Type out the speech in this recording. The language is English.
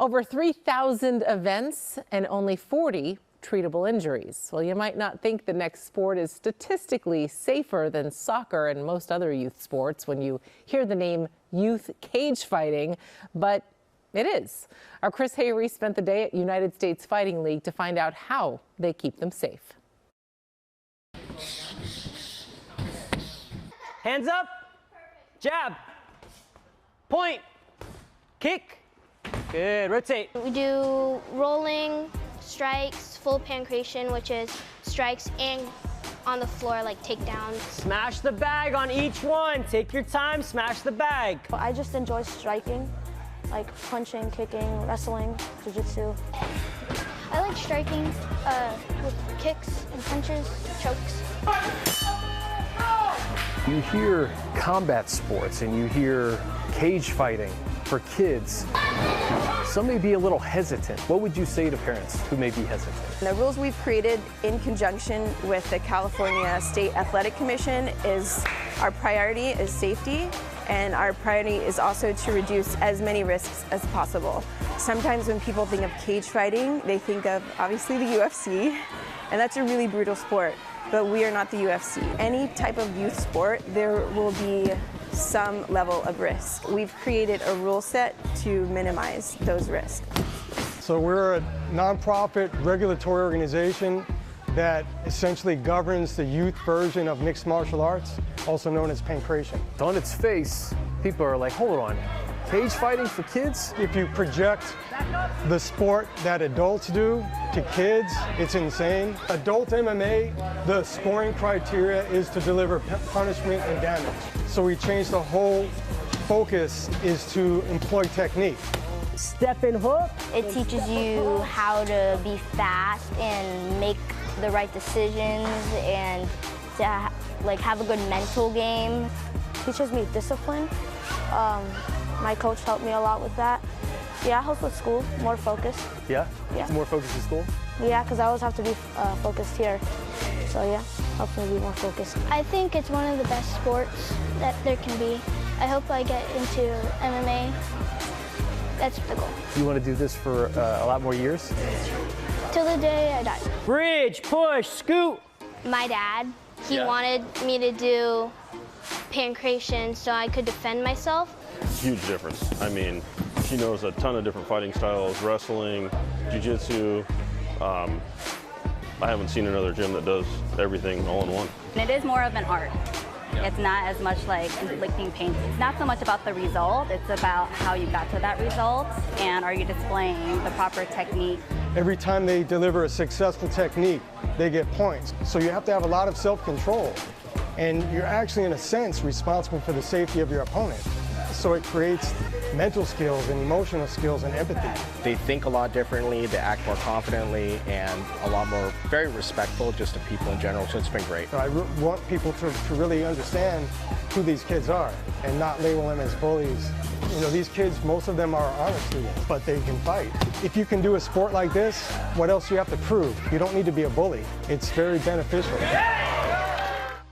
Over 3,000 events and only 40 treatable injuries. Well, you might not think the next sport is statistically safer than soccer and most other youth sports when you hear the name youth cage fighting, but it is. Our Chris Hayre spent the day at United States Fighting League to find out how they keep them safe. Hands up, jab, point, kick. Good, rotate. We do rolling, strikes, full pankration, which is strikes and on the floor, like takedowns. Smash the bag on each one. Take your time, smash the bag. I just enjoy striking, like punching, kicking, wrestling, jiu-jitsu. I like striking with kicks and punches, chokes. You hear combat sports and you hear cage fighting for kids. Some may be a little hesitant. What would you say to parents who may be hesitant? The rules we've created in conjunction with the California State Athletic Commission is our priority is safety, and our priority is also to reduce as many risks as possible. Sometimes when people think of cage fighting, they think of obviously the UFC, and that's a really brutal sport, but we are not the UFC. Any type of youth sport, there will be some level of risk. We've created a rule set to minimize those risks. So we're a nonprofit regulatory organization that essentially governs the youth version of mixed martial arts, also known as pankration. On its face, people are like, hold on, cage fighting for kids? If you project the sport that adults do to kids, it's insane. Adult MMA, the scoring criteria is to deliver punishment and damage. So we changed the whole focus is to employ technique. Step and hook. It teaches you how to be fast and make the right decisions and to have a good mental game. It teaches me discipline. My coach helped me a lot with that. Yeah, it helps with school, more focus. Yeah? Yeah. More focus in school? Yeah, because I always have to be focused here. So yeah, helps me be more focused. I think it's one of the best sports that there can be. I hope I get into MMA. That's the goal. You want to do this for a lot more years? Till the day I die. Bridge, push, scoot. My dad, he wanted me to do pankration so I could defend myself. Huge difference. I mean, she knows a ton of different fighting styles, wrestling, jiu-jitsu. I haven't seen another gym that does everything all in one. It is more of an art. It's not as much like inflicting pain. It's not so much about the result, it's about how you got to that result and are you displaying the proper technique. Every time they deliver a successful technique, they get points. So you have to have a lot of self-control. And you're actually, in a sense, responsible for the safety of your opponent. So it creates mental skills and emotional skills and empathy. They think a lot differently, they act more confidently, and a lot more very respectful just to people in general, so it's been great. I want people to really understand who these kids are and not label them as bullies. You know, these kids, most of them are honor students, but they can fight. If you can do a sport like this, what else do you have to prove? You don't need to be a bully. It's very beneficial.